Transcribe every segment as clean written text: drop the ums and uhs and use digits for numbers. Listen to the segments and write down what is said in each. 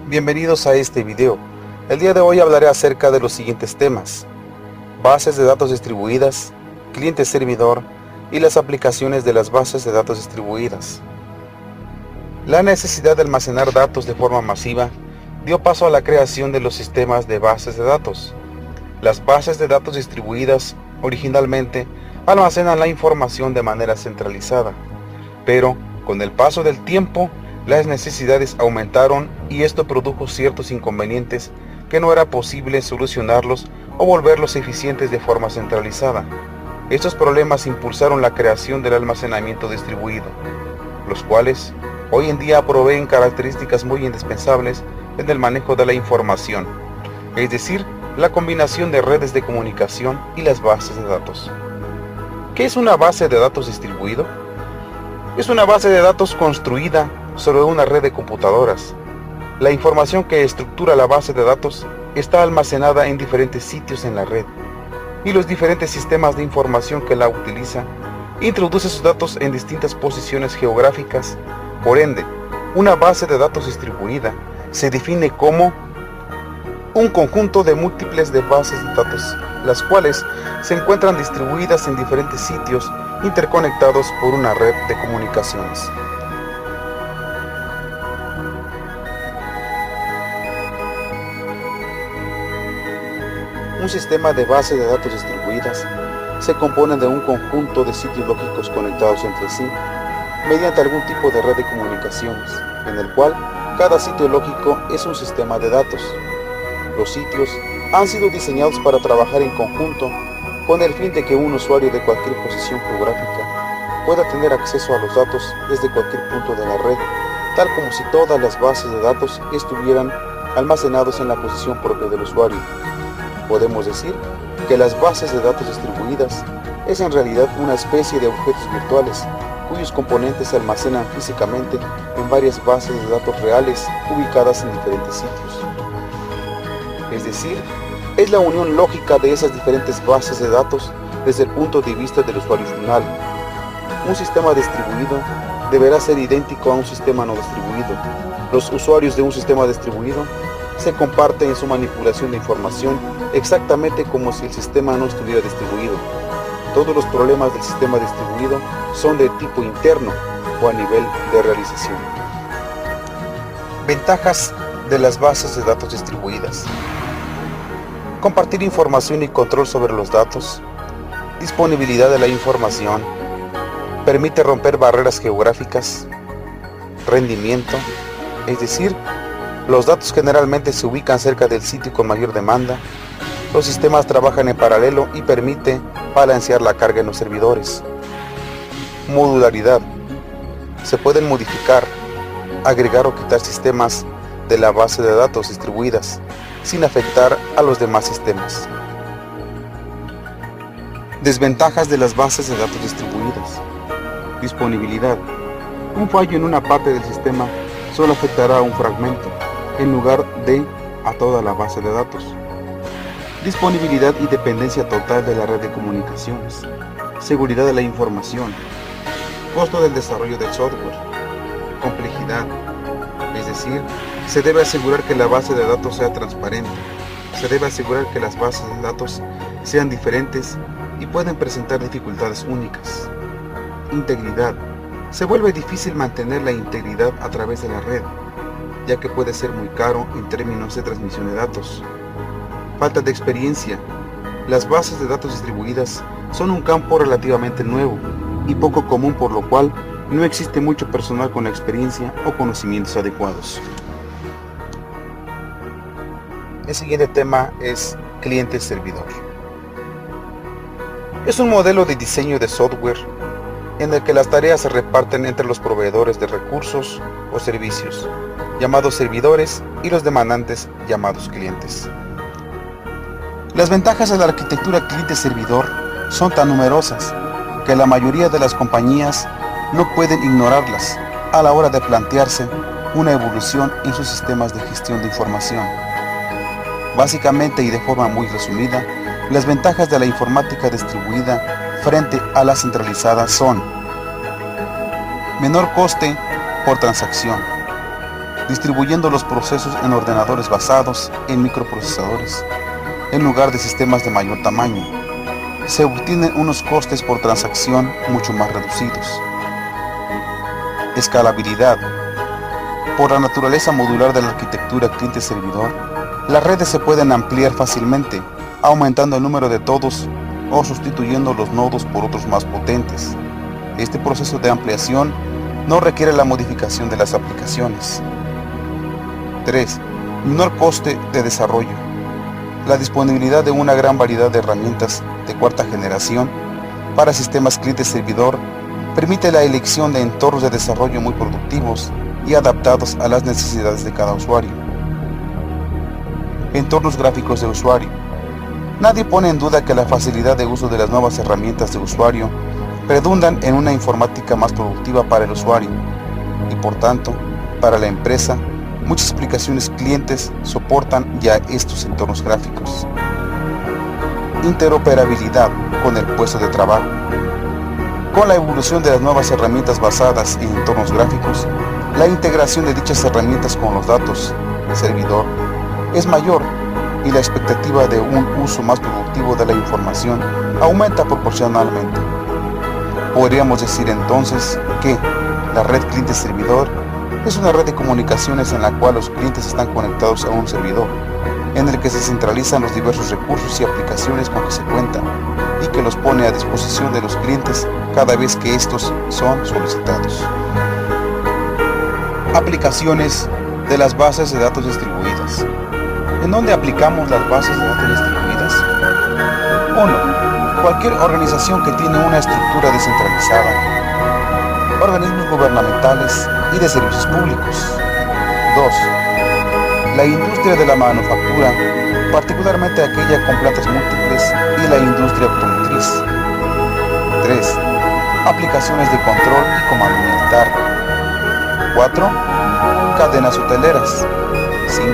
Bienvenidos a este video. El día de hoy hablaré acerca de los siguientes temas: bases de datos distribuidas, cliente-servidor y las aplicaciones de las bases de datos distribuidas. La necesidad de almacenar datos de forma masiva dio paso a la creación de los sistemas de bases de datos. Las bases de datos distribuidas originalmente almacenan la información de manera centralizada, pero con el paso del tiempo las necesidades aumentaron y esto produjo ciertos inconvenientes que no era posible solucionarlos o volverlos eficientes de forma centralizada. Estos problemas impulsaron la creación del almacenamiento distribuido, los cuales hoy en día proveen características muy indispensables en el manejo de la información, es decir, la combinación de redes de comunicación y las bases de datos. ¿Qué es una base de datos distribuido? Es una base de datos construida sobre una red de computadoras. La información que estructura la base de datos está almacenada en diferentes sitios en la red, y los diferentes sistemas de información que la utilizan introducen sus datos en distintas posiciones geográficas. Por ende, una base de datos distribuida se define como un conjunto de múltiples de bases de datos, las cuales se encuentran distribuidas en diferentes sitios interconectados por una red de comunicaciones. Un sistema de bases de datos distribuidas se compone de un conjunto de sitios lógicos conectados entre sí mediante algún tipo de red de comunicaciones, en el cual cada sitio lógico es un sistema de datos. Los sitios han sido diseñados para trabajar en conjunto con el fin de que un usuario de cualquier posición geográfica pueda tener acceso a los datos desde cualquier punto de la red, tal como si todas las bases de datos estuvieran almacenados en la posición propia del usuario. Podemos decir que las bases de datos distribuidas es en realidad una especie de objetos virtuales cuyos componentes se almacenan físicamente en varias bases de datos reales ubicadas en diferentes sitios. Es decir, es la unión lógica de esas diferentes bases de datos desde el punto de vista del usuario final. Un sistema distribuido deberá ser idéntico a un sistema no distribuido. Los usuarios de un sistema distribuido se comparten en su manipulación de información exactamente como si el sistema no estuviera distribuido. Todos los problemas del sistema distribuido son de tipo interno o a nivel de realización. Ventajas de las bases de datos distribuidas: compartir información y control sobre los datos, disponibilidad de la información, permite romper barreras geográficas, rendimiento, es decir, los datos generalmente se ubican cerca del sitio con mayor demanda. Los sistemas trabajan en paralelo y permite balancear la carga en los servidores. Modularidad. Se pueden modificar, agregar o quitar sistemas de la base de datos distribuidas sin afectar a los demás sistemas. Desventajas de las bases de datos distribuidas. Disponibilidad. Un fallo en una parte del sistema solo afectará a un fragmento, en lugar de a toda la base de datos. Disponibilidad y dependencia total de la red de comunicaciones. Seguridad de la información. Costo del desarrollo del software. Complejidad. Es decir, se debe asegurar que la base de datos sea transparente. Se debe asegurar que las bases de datos sean diferentes y pueden presentar dificultades únicas. Integridad. Se vuelve difícil mantener la integridad a través de la red, ya que puede ser muy caro en términos de transmisión de datos. Falta de experiencia. Las bases de datos distribuidas son un campo relativamente nuevo y poco común, por lo cual no existe mucho personal con experiencia o conocimientos adecuados. El siguiente tema es cliente-servidor. Es un modelo de diseño de software en el que las tareas se reparten entre los proveedores de recursos o servicios, llamados servidores, y los demandantes, llamados clientes. Las ventajas de la arquitectura cliente-servidor son tan numerosas que la mayoría de las compañías no pueden ignorarlas a la hora de plantearse una evolución en sus sistemas de gestión de información. Básicamente y de forma muy resumida, las ventajas de la informática distribuida frente a la centralizada son: menor coste por transacción, distribuyendo los procesos en ordenadores basados en microprocesadores, en lugar de sistemas de mayor tamaño. Se obtienen unos costes por transacción mucho más reducidos. Escalabilidad. Por la naturaleza modular de la arquitectura cliente-servidor, las redes se pueden ampliar fácilmente, aumentando el número de todos o sustituyendo los nodos por otros más potentes. Este proceso de ampliación no requiere la modificación de las aplicaciones. 3. Menor coste de desarrollo. La disponibilidad de una gran variedad de herramientas de cuarta generación para sistemas cliente-servidor permite la elección de entornos de desarrollo muy productivos y adaptados a las necesidades de cada usuario. Entornos gráficos de usuario. Nadie pone en duda que la facilidad de uso de las nuevas herramientas de usuario redundan en una informática más productiva para el usuario y, por tanto, para la empresa. Muchas aplicaciones clientes soportan ya estos entornos gráficos. Interoperabilidad con el puesto de trabajo. Con la evolución de las nuevas herramientas basadas en entornos gráficos, la integración de dichas herramientas con los datos servidor es mayor y la expectativa de un uso más productivo de la información aumenta proporcionalmente. Podríamos decir entonces que la red cliente-servidor es una red de comunicaciones en la cual los clientes están conectados a un servidor, en el que se centralizan los diversos recursos y aplicaciones con que se cuentan, y que los pone a disposición de los clientes cada vez que estos son solicitados. Aplicaciones de las bases de datos distribuidas. ¿En dónde aplicamos las bases de datos distribuidas? 1. Cualquier organización que tiene una estructura descentralizada, organismos gubernamentales y de servicios públicos. 2. La industria de la manufactura, particularmente aquella con plantas múltiples, y la industria automotriz. 3. Aplicaciones de control y comando militar. 4. Cadenas hoteleras. 5.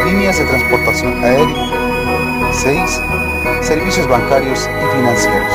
Líneas de transportación aérea. 6. Servicios bancarios y financieros.